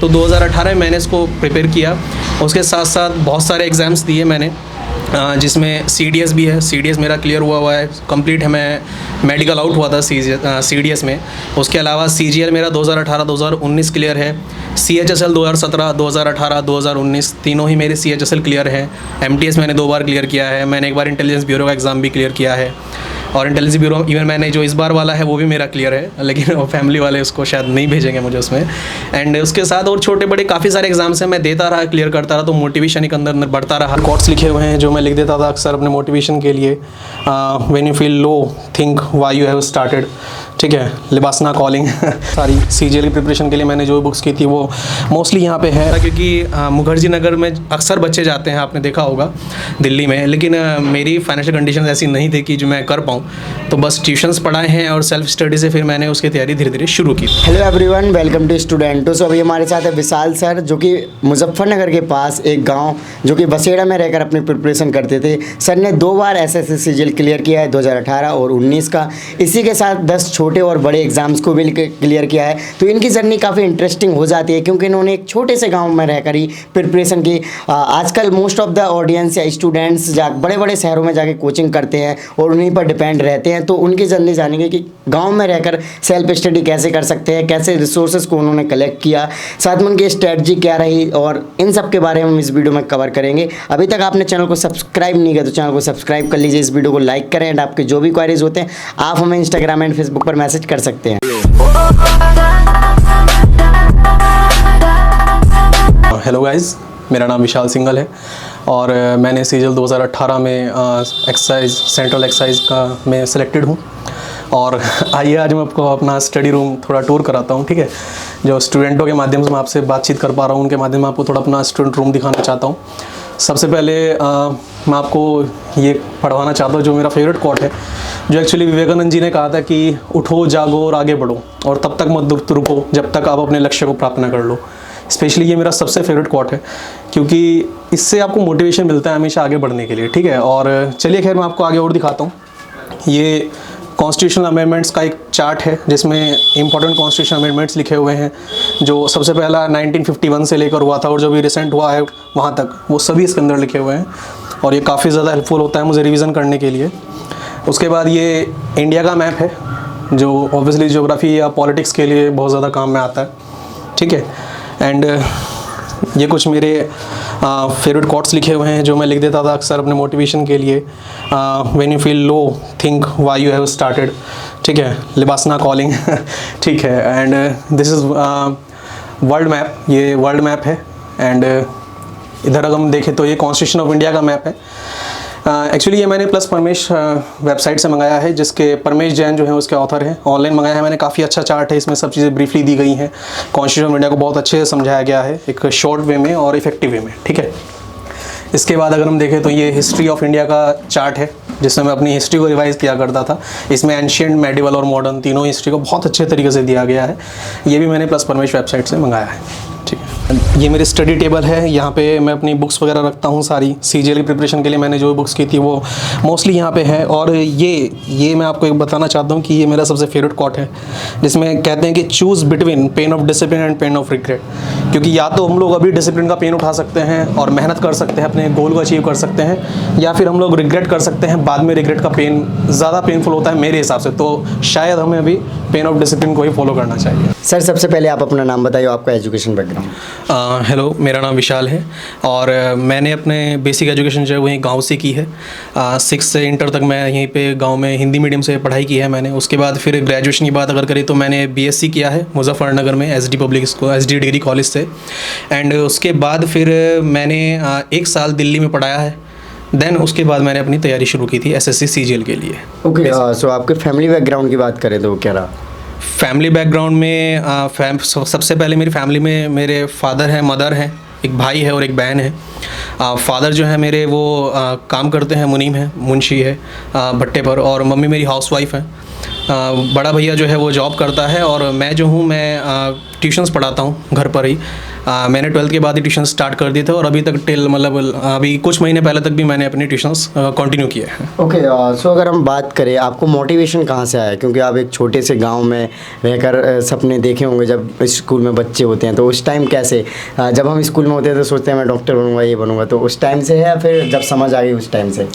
तो 2018 में मैंने इसको प्रिपेयर किया। उसके साथ साथ बहुत सारे एग्ज़ाम्स दिए मैंने, जिसमें CDS भी है। CDS मेरा क्लियर हुआ है, कंप्लीट है। मैं मेडिकल आउट हुआ था CDS में। उसके अलावा CGL मेरा 2018-2019 क्लियर है। CHSL 2017, 2018, 2019 तीनों ही मेरे CHSL क्लियर है। MTS मैंने 2 बार क्लियर किया है। मैंने एक बार इंटेलिजेंस ब्यूरो का एग्ज़ाम भी क्लियर किया है, और इंटेलिजेंस ब्यूरो इवन मैंने जो इस बार वाला है वो भी मेरा क्लियर है, लेकिन वो फैमिली वाले उसको शायद नहीं भेजेंगे मुझे उसमें। एंड उसके साथ और छोटे बड़े काफ़ी सारे एग्जाम्स हैं, मैं देता रहा, क्लियर करता रहा, तो मोटिवेशन एक अंदर बढ़ता रहा। कोट्स लिखे हुए हैं जो मैं लिख देता था अक्सर अपने मोटिवेशन के लिए। When you feel low think why you have started, ठीक है, लिबासना कॉलिंग। सारी CGL की प्रिपरेशन के लिए मैंने जो बुक्स की थी वो मोस्टली यहाँ पे है, क्योंकि मुखर्जी नगर में अक्सर बच्चे जाते हैं, आपने देखा होगा दिल्ली में, लेकिन मेरी फाइनेंशियल कंडीशन ऐसी नहीं थी कि जो मैं कर पाऊँ, तो बस ट्यूशन्स पढ़ाए हैं और सेल्फ स्टडी से फिर मैंने उसकी तैयारी धीरे धीरे शुरू की। हेलो एवरीवन, वेलकम टू स्टूडेंटों। सो अभी हमारे साथ है विशाल सर, जो कि मुजफ्फरनगर के पास एक गांव जो कि बसेड़ा में रहकर अपनी प्रिपरेशन करते थे। सर ने 2 बार SSC CGL क्लियर किया है, 2018 और 19 का। इसी के साथ 10 छोटे और बड़े एग्जाम्स को भी क्लियर किया है। तो इनकी जर्नी काफ़ी इंटरेस्टिंग हो जाती है, क्योंकि इन्होंने एक छोटे से गाँव में रहकर ही प्रिपरेशन की। आजकल मोस्ट ऑफ द ऑडियंस या स्टूडेंट्स बड़े बड़े शहरों में जाके कोचिंग करते हैं और उन्हीं पर डिपेंड रहते हैं। तो उनकी जर्नी जानेंगे कि गांव में रहकर सेल्फ स्टडी कैसे कर सकते हैं, कैसे रिसोर्सेज को उन्होंने कलेक्ट किया, साथ में उनकी स्ट्रेटजी क्या रही, और इन सब के बारे में हम इस वीडियो में कवर करेंगे। अभी तक आपने चैनल को सब्सक्राइब नहीं किया तो चैनल को सब्सक्राइब कर लीजिए, इस वीडियो को लाइक करें, एंड आपके जो भी क्वारीज होते हैं आप हमें इंस्टाग्राम एंड फेसबुक पर मैसेज कर सकते हैं। हेलो गाइज, मेरा नाम विशाल सिंघल है और मैंने CGL 2018 में एक्सरसाइज सेंट्रल एक्सरसाइज का मैं सिलेक्टेड हूँ। और आइए आज मैं आपको अपना स्टडी रूम थोड़ा टूर कराता हूँ, ठीक है। जो स्टूडेंटों के माध्यम से मैं आपसे बातचीत कर पा रहा हूँ, उनके माध्यम से आपको थोड़ा अपना स्टूडेंट रूम दिखाना चाहता हूँ। सबसे पहले मैं आपको ये पढ़वाना चाहता हूँ जो मेरा फेवरेट कोट है, जो एक्चुअली विवेकानंद जी ने कहा था कि उठो, जागो और आगे बढ़ो, और तब तक मत रुको जब तक आप अपने लक्ष्य को प्राप्त न कर लो। स्पेशली ये मेरा सबसे फेवरेट कोट है, क्योंकि इससे आपको मोटिवेशन मिलता है हमेशा आगे बढ़ने के लिए, ठीक है। और चलिए खैर मैं आपको आगे और दिखाता हूँ। ये कॉन्स्टिट्यूशनल अमेंडमेंट्स का एक चार्ट है जिसमें इंपॉर्टेंट कॉन्स्टिट्यूशनल अमेंडमेंट्स लिखे हुए हैं, जो सबसे पहला 1951 से लेकर हुआ था और जो भी रिसेंट हुआ है वहाँ तक, वो सभी इसके अंदर लिखे हुए हैं, और ये काफ़ी ज़्यादा हेल्पफुल होता है मुझे रिवीजन करने के लिए। उसके बाद ये इंडिया का मैप है, जो ऑब्वियसली ज्योग्राफी या पॉलिटिक्स के लिए बहुत ज़्यादा काम में आता है, ठीक है। एंड ये कुछ मेरे फेवरेट कोट्स लिखे हुए हैं जो मैं लिख देता था अक्सर अपने मोटिवेशन के लिए। When you feel low think why you have started, ठीक है, लिबासना कॉलिंग, ठीक है। And this is world map, ये वर्ल्ड मैप है। एंड इधर अगर हम देखें तो ये कॉन्स्टिट्यूशन ऑफ इंडिया का मैप है। एक्चुअली ये मैंने प्लस परमेश वेबसाइट से मंगाया है, जिसके परमेश जैन जो है उसके ऑथर हैं। ऑनलाइन मंगाया है मैंने, काफ़ी अच्छा चार्ट है, इसमें सब चीज़ें ब्रीफली दी गई हैं। कॉन्स्टिट्यूशन ऑफ इंडिया को बहुत अच्छे से समझाया गया है, एक शॉर्ट वे में और इफेक्टिव वे में, ठीक है। इसके बाद अगर हम देखें तो ये हिस्ट्री ऑफ इंडिया का चार्ट है, जिसमें मैं अपनी हिस्ट्री को रिवाइज़ किया करता था। इसमें एंशिएंट, मेडिवल और मॉडर्न तीनों हिस्ट्री को बहुत अच्छे तरीके से दिया गया है। ये भी मैंने प्लस परमेश वेबसाइट से मंगाया है, ठीक है। ये मेरी स्टडी टेबल है, यहाँ पे मैं अपनी बुक्स वगैरह रखता हूँ सारी। CGL की प्रिपरेशन के लिए मैंने जो बुक्स की थी वो मोस्टली यहाँ पे है। और ये मैं आपको एक बताना चाहता हूँ कि ये मेरा सबसे फेवरेट कोट है, जिसमें कहते हैं कि choose between pain of discipline and pain of regret. क्योंकि या तो हम लोग अभी डिसिप्लिन का पेन उठा सकते हैं और मेहनत कर सकते हैं, अपने गोल को अचीव कर सकते हैं, या फिर हम लोग रिग्रेट कर सकते हैं। बाद में रिग्रेट का पेन ज़्यादा पेनफुल होता है मेरे हिसाब से, तो शायद हमें अभी पेन ऑफ डिसिप्लिन को ही फॉलो करना चाहिए। सर सबसे पहले आप अपना नाम बताइए, आपका एजुकेशन बैकग्राउंड। हेलो, मेरा नाम विशाल है और मैंने अपने बेसिक एजुकेशन जो है वहीं गांव से की है। 6 से इंटर तक मैं यहीं पे गांव में हिंदी मीडियम से पढ़ाई की है मैंने। उसके बाद फिर ग्रेजुएशन की बात अगर करें तो मैंने BSc किया है मुजफ्फरनगर में SD डिग्री कॉलेज से। एंड उसके बाद फिर मैंने 1 साल दिल्ली में पढ़ाया है। देन उसके बाद मैंने अपनी तैयारी शुरू की थी SSC CGL के लिए। ओके, सो आपके फैमिली बैकग्राउंड की बात करें तो क्या रहा? फैमिली बैकग्राउंड में सबसे पहले मेरी फैमिली में मेरे फादर हैं, मदर हैं, एक भाई है और एक बहन है। फादर जो है मेरे वो काम करते हैं, मुनीम है, मुंशी है भट्टे पर, और मम्मी मेरी हाउसवाइफ है। बड़ा भैया जो है वो जॉब करता है और मैं जो हूँ मैं ट्यूशन्स पढ़ाता हूँ घर पर ही। मैंने 12th के बाद ही ट्यूशन स्टार्ट कर दिए थे और अभी तक टिल मतलब अभी कुछ महीने पहले तक भी मैंने अपनी ट्यूशन्स कंटिन्यू किए हैं। ओके, सो अगर हम बात करें आपको मोटिवेशन कहाँ से आया, क्योंकि आप एक छोटे से गांव में रहकर सपने देखे होंगे जब स्कूल में बच्चे होते हैं, तो उस टाइम कैसे जब हम स्कूल में होते हैं तो सोचते हैं मैं डॉक्टर बनूंगा, ये बनूंगा, तो उस टाइम से है या फिर जब समझ आ गई उस टाइम से?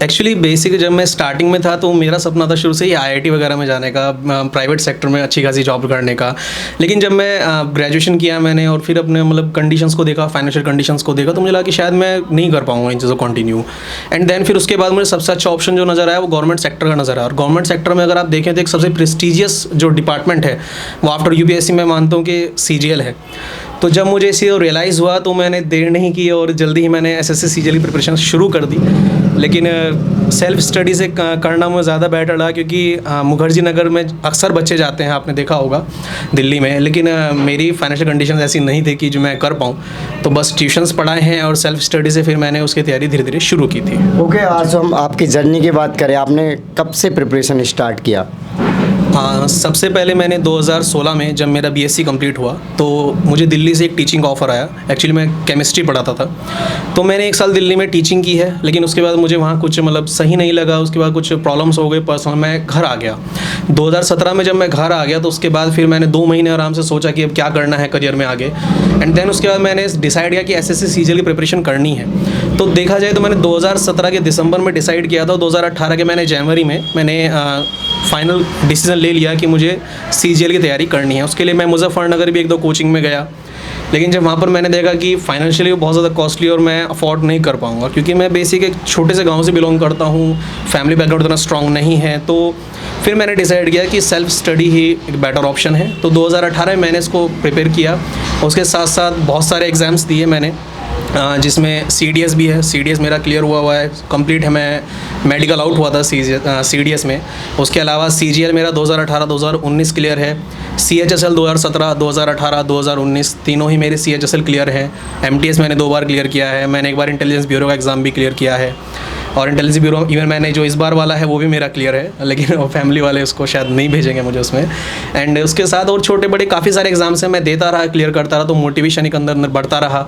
एक्चुअली बेसिक जब मैं स्टार्टिंग में था तो मेरा सपना था शुरू से ही IIT वगैरह में जाने का, प्राइवेट सेक्टर में अच्छी खासी जॉब करने का। लेकिन जब मैं ग्रेजुएशन किया मैंने और फिर अपने मतलब कंडीशंस को देखा, फाइनेंशियल कंडीशंस को देखा, तो मुझे लगा कि शायद मैं नहीं कर पाऊंगा इन चीज़ों को कंटिन्यू। एंड देन फिर उसके बाद मुझे सबसे अच्छा ऑप्शन जो नज़र आया वो गवर्नमेंट सेक्टर का नज़र आया। और गवर्नमेंट सेक्टर में अगर आप देखें तो एक सबसे प्रेस्टिजियस जो डिपार्टमेंट है वो आफ्टर UPSC मैं मानता हूँ कि CGL है। तो जब मुझे इसी रियलाइज़ हुआ तो मैंने देर नहीं की और जल्दी ही मैंने SSC CGL की प्रिपरेशन शुरू कर दी। लेकिन सेल्फ स्टडी से करना मुझे ज़्यादा बेटर लगा, क्योंकि मुखर्जी नगर में अक्सर बच्चे जाते हैं, आपने देखा होगा दिल्ली में। लेकिन मेरी फाइनेंशियल कंडीशन ऐसी नहीं थी कि जो मैं कर पाऊँ, तो बस ट्यूशन्स पढ़ाए हैं और सेल्फ स्टडी से फिर मैंने उसकी तैयारी धीरे धीरे शुरू की थी। ओके, आज हम आपकी जर्नी की बात करें, आपने कब से प्रिपरेशन स्टार्ट किया? सबसे पहले मैंने 2016 में जब मेरा BSc कंप्लीट हुआ तो मुझे दिल्ली से एक टीचिंग ऑफ़र आया। एक्चुअली मैं केमिस्ट्री पढ़ाता था, तो मैंने 1 साल दिल्ली में टीचिंग की है। लेकिन उसके बाद मुझे वहाँ कुछ मतलब सही नहीं लगा, उसके बाद कुछ प्रॉब्लम्स हो गए पर्सनल, मैं घर आ गया। 2017 में जब मैं घर आ गया तो उसके बाद फिर मैंने 2 महीने आराम से सोचा कि अब क्या करना है करियर में आगे। एंड देन उसके बाद मैंने डिसाइड किया कि SSC CGL की प्रिपरेशन करनी है। तो देखा जाए तो मैंने 2017 के दिसंबर में डिसाइड किया था, 2018 के मैंने जनवरी में मैंने फाइनल डिसीजन ले लिया कि मुझे CGL की तैयारी करनी है। उसके लिए मैं मुजफ्फरनगर भी 1-2 कोचिंग में गया, लेकिन जब वहाँ पर मैंने देखा कि फाइनेंशियली बहुत ज़्यादा कॉस्टली और मैं अफोर्ड नहीं कर पाऊँगा, क्योंकि मैं बेसिक एक छोटे से गांव से बिलोंग करता हूँ, फैमिली बैकग्राउंड इतना स्ट्रॉन्ग नहीं है। तो फिर मैंने डिसाइड किया कि सेल्फ स्टडी ही एक बेटर ऑप्शन है। तो 2018 में मैंने इसको प्रिपेयर किया। उसके साथ साथ बहुत सारे एग्ज़ाम्स दिए मैंने, जिसमें CDS भी है। CDS मेरा क्लियर हुआ है, कंप्लीट है। मैं मेडिकल आउट हुआ था CDS में। उसके अलावा CGL मेरा 2018-2019 क्लियर है। CHSL 2017, 2018, 2019 तीनों ही मेरे CHSL क्लियर है। MTS मैंने 2 बार क्लियर किया है। मैंने 1 बार इंटेलिजेंस ब्यूरो का एग्ज़ाम भी क्लियर किया है, और इंटेलिजेंस ब्यूरो इवन मैंने जो इस बार वाला है वो भी मेरा क्लियर है, लेकिन वो फैमिली वाले उसको शायद नहीं भेजेंगे मुझे उसमें। एंड उसके साथ और छोटे बड़े काफ़ी सारे एग्जाम्स हैं, मैं देता रहा, क्लियर करता रहा, तो मोटिवेशन एक अंदर बढ़ता रहा।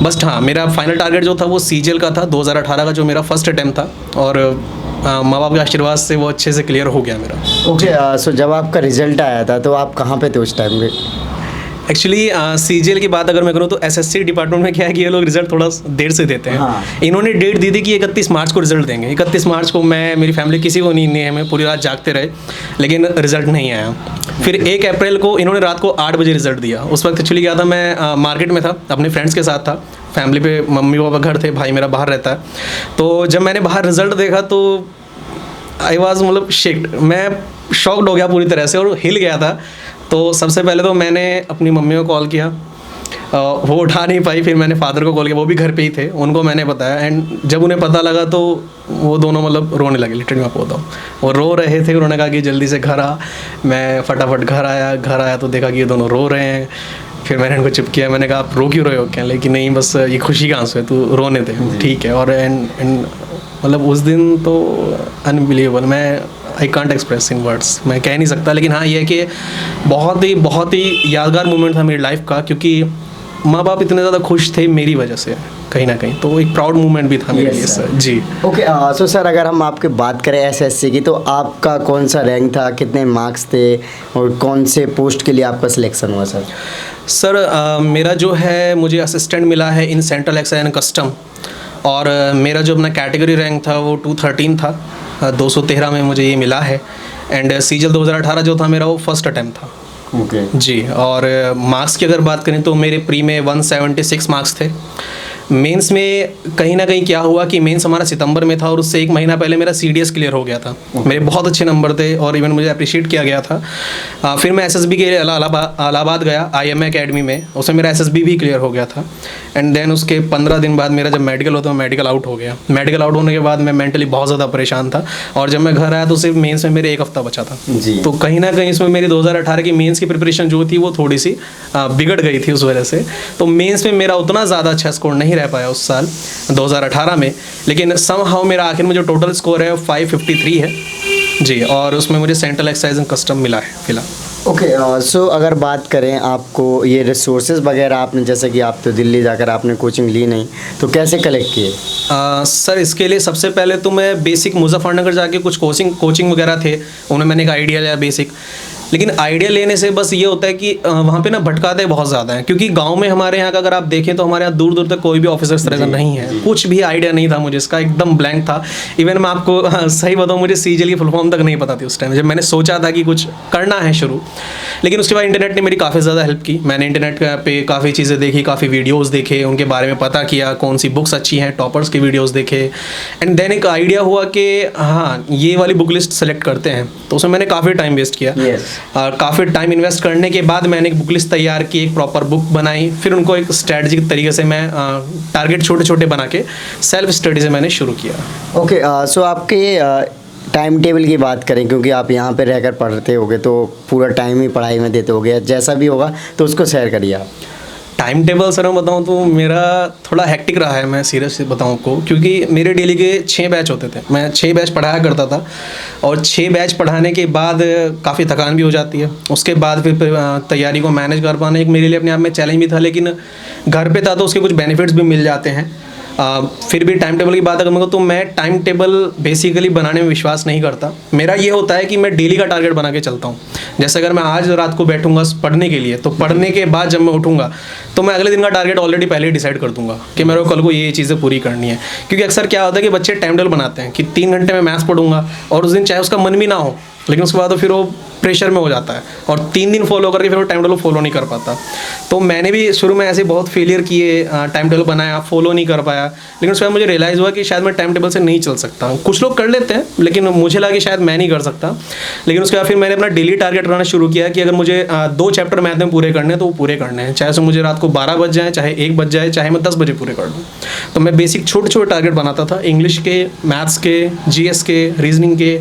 बस हाँ, मेरा फाइनल टारगेट जो था वो CGL का था, 2018 का जो मेरा फर्स्ट अटैम्प्ट था, और माँ बाप के आशीर्वाद से वो अच्छे से क्लियर हो गया मेरा। ओके, सो जब आपका रिजल्ट आया था तो आप कहाँ पे थे उस टाइम में? एक्चुअली CGL की बात अगर मैं करूँ तो SSC डिपार्टमेंट में क्या है कि ये लोग रिजल्ट थोड़ा देर से देते हैं। हाँ। इन्होंने डेट दी थी कि 31 मार्च को रिजल्ट देंगे। 31 मार्च को मैं, मेरी फैमिली किसी को नींद नहीं है, मैं पूरी रात जागते रहे, लेकिन रिजल्ट नहीं आया। फिर 1 अप्रैल को इन्होंने रात को 8 बजे रिजल्ट दिया। उस वक्त एक्चुअली क्या था, मैं मार्केट में था, अपने फ्रेंड्स के साथ था, फैमिली पे मम्मी पापा घर थे, भाई मेरा बाहर रहता है। तो जब मैंने बाहर रिजल्ट देखा तो आई वॉज मतलब शेक्ड, मैं शॉक्ड हो गया पूरी तरह से और हिल गया था। तो सबसे पहले तो मैंने अपनी मम्मी को कॉल किया, वो उठा नहीं पाई। फिर मैंने फादर को कॉल किया, वो भी घर पे ही थे, उनको मैंने बताया। एंड जब उन्हें पता लगा तो वो दोनों मतलब रोने लगे, लिटरली मैं आपको बताऊँ। वो रो रहे थे, उन्होंने कहा कि जल्दी से घर आ। मैं फटाफट घर आया तो देखा कि ये दोनों रो रहे हैं। फिर मैंने उनको चुप किया, मैंने कहा आप रो क्यों रहे हो क्या? लेकिन नहीं, बस ये खुशी का आंसू है, तू रोने दे, ठीक है। और एंड मतलब उस दिन तो अनबिलीवेबल, मैं I can't express in words, मैं कह नहीं सकता। लेकिन हाँ, ये है कि बहुत ही यादगार मोमेंट था मेरी लाइफ का, क्योंकि माँ बाप इतने ज़्यादा खुश थे मेरी वजह से कहीं ना कहीं, तो एक प्राउड मोमेंट भी था मेरे लिए सर। जी ओके, सो सर अगर हम आपकी बात करें SSC की, तो आपका कौन सा रैंक था, कितने मार्क्स थे और कौन से पोस्ट के लिए आपका सिलेक्शन हुआ सर? सर मेरा जो है, मुझे असिस्टेंट मिला है in central excise and custom, और मेरा जो अपना कैटेगरी रैंक था वो 213 था, 213 में मुझे ये मिला है। एंड CGL 2018 जो था मेरा वो फर्स्ट अटैम्प्ट था। ओके जी। और मार्क्स की अगर बात करें तो मेरे प्री में 176 मार्क्स थे। मेंस में कहीं ना कहीं क्या हुआ कि मेंस हमारा सितंबर में था और उससे 1 महीना पहले मेरा CDS क्लियर हो गया था। मेरे बहुत अच्छे नंबर थे और इवन मुझे अप्रिशिएट किया गया था। फिर मैं SSB के लिए इलाहाबाद गया IMA अकेडमी में, उसमें मेरा SSB भी क्लियर हो गया था। एंड देन उसके 15 दिन बाद मेरा जब मेडिकल होता, मेडिकल आउट हो गया। मेडिकल आउट होने के बाद मैं मेंटली बहुत ज़्यादा परेशान था, और जब मैं घर आया तो सिर्फ मेंस में मेरे 1 हफ्ता बचा था। तो कहीं ना कहीं इसमें मेरी 2018 की मेंस की प्रिपरेशन जो थी वो थोड़ी सी बिगड़ गई थी उस वजह से। तो मेंस में मेरा उतना ज़्यादा अच्छा स्कोर नहीं रह पाया उस साल 2018 में, लेकिन समहाउ मेरा आखिर में जो टोटल स्कोर है 553 है, जी, और उसमें मुझे सेंट्रल एक्साइज एंड कस्टम मिला है फिलहाल। ओके, सो अगर बात करें आपको ये रिसोर्सेज वगैरह, आपने जैसे कि आप तो दिल्ली जाकर आपने कोचिंग ली नहीं, तो कैसे कलेक्ट किए? सर इसके लिए सबसे पहले तो मैं बेसिक मुजफ्फरनगर जाके कुछ कोचिंग वगैरह थे, उन्हें मैंने एक आइडिया लिया बेसिक। लेकिन आइडिया लेने से बस ये होता है कि वहाँ पे ना भटकाते बहुत ज़्यादा हैं, क्योंकि गांव में हमारे यहाँ का अगर आप देखें तो हमारे यहाँ दूर दूर तक कोई भी ऑफिसर इस तरह का नहीं है। कुछ भी आइडिया नहीं था मुझे, इसका एकदम ब्लैंक था। इवन मैं आपको सही बताऊँ, मुझे सीजीएल की फुल फॉर्म तक नहीं पता थी उस टाइम, जब मैंने सोचा था कि कुछ करना है शुरू। लेकिन उसके बाद इंटरनेट ने मेरी काफ़ी ज़्यादा हेल्प की। मैंने इंटरनेट पे काफ़ी चीज़ें देखी, काफ़ी वीडियोज़ देखे, उनके बारे में पता किया, कौन सी बुक्स अच्छी हैं, टॉपर्स की वीडियोज़ देखे। एंड देन एक आइडिया हुआ कि हाँ ये वाली बुक लिस्ट सेलेक्ट करते हैं, तो उसमें मैंने काफ़ी टाइम वेस्ट किया। काफ़ी टाइम इन्वेस्ट करने के बाद मैंने एक बुक लिस्ट तैयार की, एक प्रॉपर बुक बनाई, फिर उनको एक स्ट्रैटेजिक तरीके से मैं टारगेट छोटे छोटे बना के सेल्फ स्टडी से मैंने शुरू किया। ओके, सो आपके टाइम टेबल की बात करें, क्योंकि आप यहाँ पे रहकर पढ़ते होगे तो पूरा टाइम ही पढ़ाई में देते होगे, जैसा भी होगा तो उसको शेयर करिए आप। टाइम टेबल सर मैं बताऊँ तो मेरा थोड़ा हेक्टिक रहा है, मैं सीरियसली बताऊँ आपको, क्योंकि मेरे डेली के 6 बैच होते थे। मैं 6 बैच पढ़ाया करता था, और 6 बैच पढ़ाने के बाद काफ़ी थकान भी हो जाती है। उसके बाद फिर तैयारी को मैनेज कर पाना एक मेरे लिए अपने आप में चैलेंज भी था, लेकिन घर पे था तो उसके कुछ बेनिफिट्स भी मिल जाते हैं। फिर भी टाइम टेबल की बात अगर तो मैं टाइम टेबल बेसिकली बनाने में विश्वास नहीं करता। मेरा ये होता है कि मैं डेली का टारगेट बना के चलता हूँ। जैसे अगर मैं आज रात को बैठूंगा पढ़ने के लिए, तो पढ़ने के बाद जब मैं उठूंगा तो मैं अगले दिन का टारगेट ऑलरेडी पहले ही डिसाइड कर दूंगा कि मेरे को कल को ये चीज़ें पूरी करनी है। क्योंकि अक्सर क्या होता है कि बच्चे टाइम टेबल बनाते हैं कि 3 घंटे में मैथ्स पढ़ूंगा, और उस दिन चाहे उसका मन भी ना हो, लेकिन उसके बाद तो फिर वो प्रेशर में हो जाता है, और 3 दिन फॉलो करके फिर वो टाइम टेबल फॉलो नहीं कर पाता। तो मैंने भी शुरू में ऐसे बहुत फेलियर किए, टाइम टेबल बनाया, फॉलो नहीं कर पाया। लेकिन उसके बाद मुझे रियलाइज़ हुआ कि शायद मैं टाइम टेबल से नहीं चल सकता। कुछ लोग कर लेते हैं, लेकिन मुझे लगा कि शायद मैं नहीं कर सकता। लेकिन उसके बाद फिर मैंने अपना डेली टारगेट बनाना शुरू किया कि अगर मुझे 2 चैप्टर मैथ में पूरे करने हैं तो वो पूरे करने हैं, चाहे उसमें मुझे रात को 12 बज जाए, चाहे 1 बज जाए, चाहे मैं 10 बजे पूरे कर दूँ। तो मैं बेसिक छोटे छोटे टारगेट बनाता था, इंग्लिश के, मैथ्स के, जीएस के, रीजनिंग के,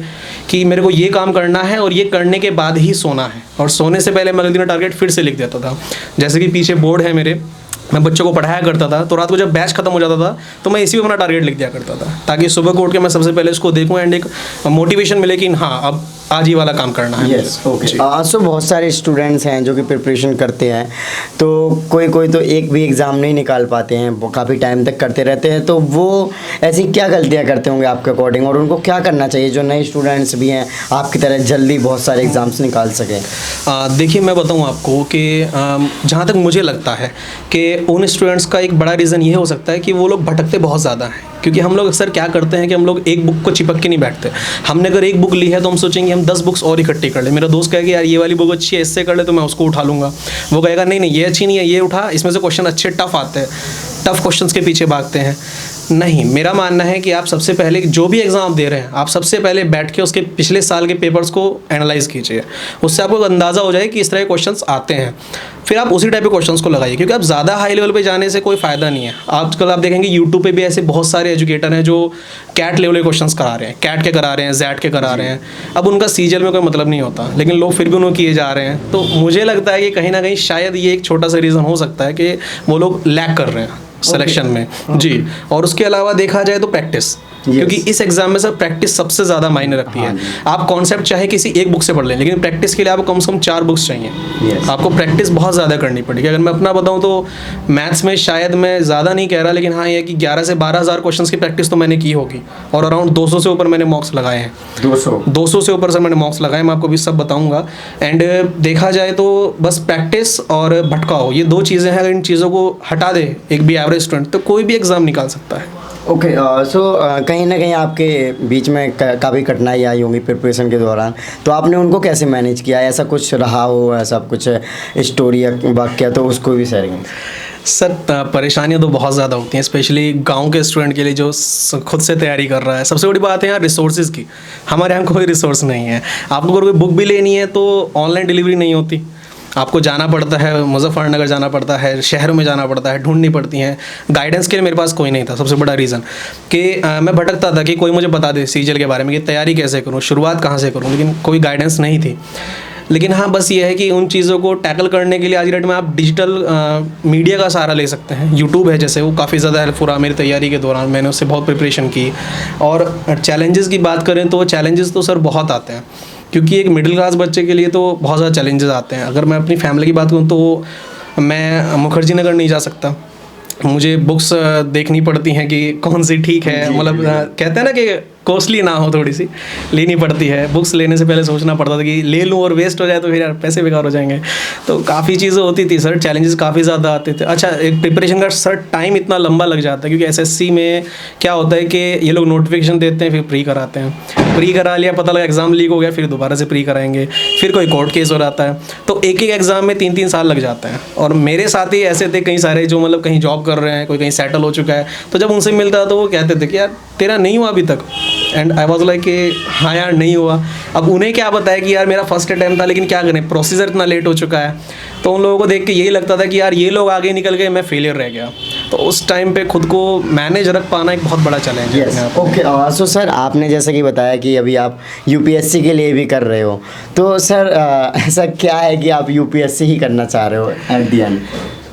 कि मेरे को ये काम करना है और ये करने के बाद ही सोना है। और सोने से पहले मैं अगले दिन टारगेट फिर से लिख देता था। जैसे कि पीछे बोर्ड है मेरे, मैं बच्चों को पढ़ाया करता था, तो रात को जब बैच खत्म हो जाता था तो मैं इसी में अपना टारगेट लिख दिया करता था, ताकि सुबह को उठ के मैं सबसे पहले इसको देखूं एंड एक मोटिवेशन मिले कि हाँ अब आज ही वाला काम करना है। Yes, okay. सो बहुत सारे स्टूडेंट्स हैं जो कि प्रिपरेशन करते हैं, तो कोई तो एक भी एग्ज़ाम नहीं निकाल पाते हैं, वो काफ़ी टाइम तक करते रहते हैं। तो वो ऐसी क्या गलतियां करते होंगे आपके अकॉर्डिंग, और उनको क्या करना चाहिए जो नए स्टूडेंट्स भी हैं आपकी तरह जल्दी बहुत सारे एग्ज़ाम्स निकाल सकें? देखिए मैं बताऊं आपको कि जहाँ तक मुझे लगता है कि उन स्टूडेंट्स का एक बड़ा रीज़न ये हो सकता है कि वो लोग भटकते बहुत ज़्यादा हैं। क्योंकि हम लोग अक्सर क्या करते हैं कि हम लोग एक बुक को चिपक के नहीं बैठते। हमने अगर एक बुक ली है तो हम सोचेंगे हम 10 बुक्स और इकट्ठी कर ले। मेरा दोस्त कहेगा यार ये वाली बुक अच्छी है, इससे कर ले, तो मैं उसको उठा लूँगा। वो कहेगा नहीं ये अच्छी नहीं है, ये उठा, इसमें से क्वेश्चन अच्छे टफ आते हैं, टफ क्वेश्चंस के पीछे भागते हैं। नहीं, मेरा मानना है कि आप सबसे पहले जो भी एग्ज़ाम दे रहे हैं, आप सबसे पहले बैठ के उसके पिछले साल के पेपर्स को एनालाइज कीजिए। उससे आपको अंदाज़ा हो जाए कि इस तरह के क्वेश्चंस आते हैं, फिर आप उसी टाइप के क्वेश्चंस को लगाइए। क्योंकि आप ज़्यादा हाई लेवल पे जाने से कोई फ़ायदा नहीं है। आजकल आप देखेंगे यूट्यूब पे भी ऐसे बहुत सारे एजुकेटर हैं जो कैट लेवल के क्वेश्चंस करा रहे हैं, कैट के करा रहे हैं, जैट के करा रहे हैं। अब उनका सीजीएल में कोई मतलब नहीं होता, लेकिन लोग फिर भी उनको किए जा रहे हैं। तो मुझे लगता है कि कहीं ना कहीं शायद ये एक छोटा सा रीज़न हो सकता है कि वो लोग लैग कर रहे हैं सिलेक्शन में। जी, और उसके अलावा देखा जाए तो प्रैक्टिस, क्योंकि इस एग्जाम में सर प्रैक्टिस सबसे ज़्यादा मायने रखती है। आप कॉन्सेप्ट चाहे किसी एक बुक से पढ़ लें, लेकिन प्रैक्टिस के लिए आपको कम से कम 4 बुक्स चाहिए। आपको प्रैक्टिस बहुत ज़्यादा करनी पड़ेगी। अगर मैं अपना बताऊं तो मैथ्स में शायद मैं ज़्यादा नहीं कह रहा, लेकिन हाँ ये कि 11 से 12 हज़ार क्वेश्चन की प्रैक्टिस तो मैंने की होगी, और अराउंड 200 से ऊपर मैंने मॉक्स लगाए हैं। 200 से ऊपर सर मैंने मॉक्स लगाए, मैं आपको भी सब बताऊँगा। एंड देखा जाए तो बस प्रैक्टिस और भटकाओ, ये 2 चीज़ें हैं। अगर इन चीज़ों को हटा दे एक भी एवरेज स्टूडेंट, तो कोई भी एग्ज़ाम निकाल सकता है। ओके, सो कहीं ना कहीं आपके बीच में काफ़ी कठिनाई आई होंगी प्रिपरेशन के दौरान, तो आपने उनको कैसे मैनेज किया? ऐसा कुछ रहा हो, ऐसा कुछ स्टोरी या वाक्य, तो उसको भी शेयर करें। सर परेशानियाँ तो बहुत ज़्यादा होती हैं, स्पेशली गांव के स्टूडेंट के लिए जो खुद से तैयारी कर रहा है। सबसे बड़ी बात है यहाँ रिसोर्सेज की। हमारे यहाँ कोई रिसोर्स नहीं है। आपको अगर कोई बुक भी लेनी है तो ऑनलाइन डिलीवरी नहीं होती, आपको जाना पड़ता है, मुजफ्फरनगर जाना पड़ता है, शहरों में जाना पड़ता है, ढूंढनी पड़ती हैं। गाइडेंस के लिए मेरे पास कोई नहीं था। सबसे बड़ा रीज़न कि मैं भटकता था कि कोई मुझे बता दे सीजीएल के बारे में कि तैयारी कैसे करूँ, शुरुआत कहाँ से करूँ, लेकिन कोई गाइडेंस नहीं थी। लेकिन हाँ बस ये है कि उन चीज़ों को टैकल करने के लिए आज की डेट में आप डिजिटल मीडिया का सहारा ले सकते हैं। यूट्यूब है जैसे, वो काफ़ी ज़्यादा हेल्पफुल रहा मेरी तैयारी के दौरान, मैंने उससे बहुत प्रिपरेशन की। और चैलेंजेस की बात करें तो चैलेंजेस तो सर बहुत आते हैं, क्योंकि एक मिडिल क्लास बच्चे के लिए तो बहुत ज़्यादा चैलेंजेस आते हैं। अगर मैं अपनी फैमिली की बात करूँ तो मैं मुखर्जी नगर नहीं जा सकता, मुझे बुक्स देखनी पड़ती हैं कि कौन सी ठीक है, मतलब कहते हैं ना कि कॉस्टली ना हो, थोड़ी सी लेनी पड़ती है। बुक्स लेने से पहले सोचना पड़ता था कि ले लूँ और वेस्ट हो जाए तो फिर यार पैसे बेकार हो जाएंगे। तो काफ़ी चीज़ें होती थी सर, चैलेंजेस काफ़ी ज़्यादा आते थे। अच्छा, एक प्रिपरेशन का सर टाइम इतना लंबा लग जाता है, क्योंकि एसएससी में क्या होता है कि ये लोग नोटिफिकेशन देते हैं, फिर प्री कराते हैं, प्री करा लिया, पता लगा एग्ज़ाम लीक हो गया, फिर दोबारा से प्री कराएंगे, फिर कोई कोर्ट केस हो जाता है। तो एक एक एग्ज़ाम में 3-3 साल लग जाते हैं। और मेरे साथ ही ऐसे थे कई सारे जो मतलब कहीं जॉब कर रहे हैं, कोई कहीं सेटल हो चुका है, तो जब उनसे मिलता तो वो कहते थे कि यार तेरा नहीं हुआ अभी तक। एंड आई वॉज लाइक कि हाँ यार नहीं हुआ। अब उन्हें क्या बताया कि यार मेरा फर्स्ट अटैम्प्ट था, लेकिन क्या करें प्रोसीजर इतना लेट हो चुका है। तो उन लोगों को देख के यही लगता था कि यार ये लोग आगे निकल गए, मैं फेलियर रह गया। तो उस टाइम पे खुद को मैनेज रख पाना एक बहुत बड़ा चैलेंज है। ओके, सो सर आपने जैसे कि बताया कि अभी आप यूपीएससी के लिए भी कर रहे हो, तो सर ऐसा क्या है कि आप यूपीएससी ही करना चाह रहे हो at the end?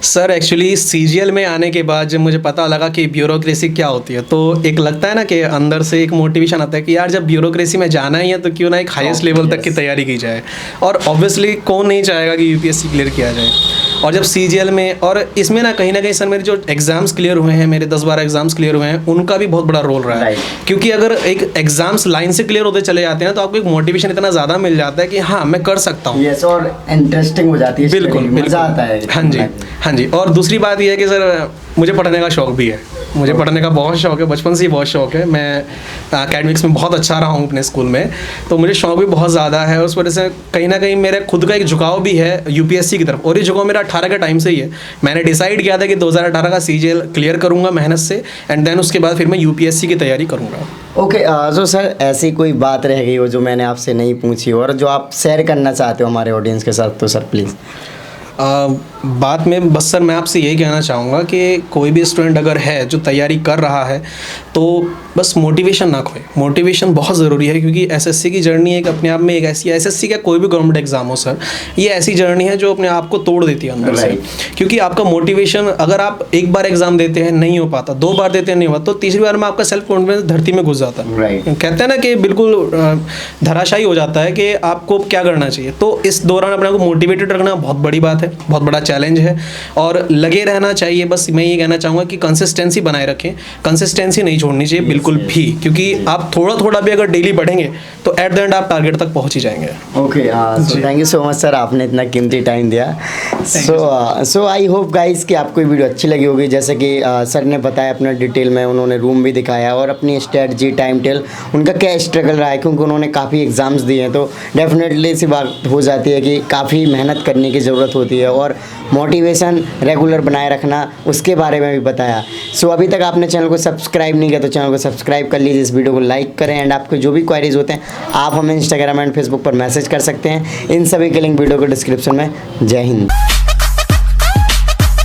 Sir actually CGL में आने के बाद जब मुझे पता लगा कि ब्यूरोक्रेसी क्या होती है, तो एक लगता है ना कि अंदर से एक मोटिवेशन आता है कि यार जब ब्यूरोक्रेसी में जाना ही है तो क्यों ना एक हाईएस्ट लेवल तक की तैयारी की जाए। और ऑब्वियसली कौन नहीं चाहेगा कि यूपीएससी क्लियर किया जाए। और जब सीजीएल में, और इसमें ना कहीं सर मेरे जो एग्ज़ाम्स क्लियर हुए हैं, मेरे 10-12 एग्ज़ाम्स क्लियर हुए हैं, उनका भी बहुत बड़ा रोल रहा है। क्योंकि अगर एक एग्ज़ाम्स लाइन से क्लियर होते चले जाते हैं तो आपको एक मोटिवेशन इतना ज़्यादा मिल जाता है कि हाँ मैं कर सकता हूँ। यस, और इंटरेस्टिंग हो जाती है, बिल्कुल मज़ा आता है। हाँ जी, हाँ जी। और दूसरी बात यह है कि सर मुझे पढ़ने का शौक़ भी है, मुझे पढ़ने का बहुत शौक़ है, बचपन से ही बहुत शौक़ है। मैं एकेडमिक्स में बहुत अच्छा रहा हूँ अपने स्कूल में, तो मुझे शौक़ भी बहुत ज़्यादा है। उस वजह से कहीं ना कहीं मेरे खुद का एक झुकाव भी है यूपीएससी की तरफ, और ये झुकाव मेरा 18 के टाइम से ही है। मैंने डिसाइड किया था कि 2018 का सीजीएल क्लियर करूँगा मेहनत से, एंड देन उसके बाद फिर मैं यूपीएससी की तैयारी करूँगा। ओके, जो सर ऐसी कोई बात रह गई हो जो मैंने आपसे नहीं पूछी और जो आप शेयर करना चाहते हो हमारे ऑडियंस के साथ, तो सर प्लीज़। बात में बस सर मैं आपसे यही कहना चाहूँगा कि कोई भी स्टूडेंट अगर है जो तैयारी कर रहा है तो बस मोटिवेशन ना खोए। मोटिवेशन बहुत ज़रूरी है, क्योंकि एसएससी की जर्नी एक अपने आप में एक ऐसी, एसएससी का कोई भी गवर्नमेंट एग्जाम हो सर, ये ऐसी जर्नी है जो अपने आप को तोड़ देती है अंदर से। क्योंकि आपका मोटिवेशन, अगर आप एक बार एग्जाम देते हैं नहीं हो पाता, 2 बार देते हैं नहीं हुआ, तो तीसरी बार में आपका सेल्फ कॉन्फिडेंस धरती में घुस जाता है। कहते हैं ना कि बिल्कुल धराशायी हो जाता है कि आपको क्या करना चाहिए। तो इस दौरान अपने आप को मोटिवेटेड रखना बहुत बड़ी बात है, बहुत बड़ा चैलेंज है, और लगे रहना चाहिए। बस मैं ये कहना चाहूँगा कि कंसिस्टेंसी बनाए रखें, कंसिस्टेंसी नहीं छोड़नी चाहिए बिल्कुल भी, क्योंकि आप थोड़ा थोड़ा भी अगर डेली बढ़ेंगे तो एट द एंड आप टारगेट तक पहुँच ही जाएंगे। Okay, thank you so much sir, आपने इतना कीमती टाइम दिया। सो आई होप गाइस कि आपको ये वीडियो अच्छी लगी होगी। जैसे कि सर ने बताया अपना डिटेल में, उन्होंने रूम भी दिखाया और अपनी स्ट्रेटजी, टाइम टेल, उनका क्या स्ट्रगल रहा है, क्योंकि उन्होंने काफ़ी एग्ज़ाम्स दिए हैं। तो डेफिनेटली सी बात हो जाती है कि काफ़ी मेहनत करने की ज़रूरत होती है और मोटिवेशन रेगुलर बनाए रखना, उसके बारे में भी बताया। सो अभी तक आपने चैनल को सब्सक्राइब नहीं किया तो चैनल को सब्सक्राइब कर लीजिए, इस वीडियो को लाइक करें, एंड आपके जो भी क्वेरीज होते हैं आप हमें इंस्टाग्राम एंड फेसबुक पर मैसेज कर सकते हैं। इन सभी के लिंक वीडियो को डिस्क्रिप्शन में। जय हिंद।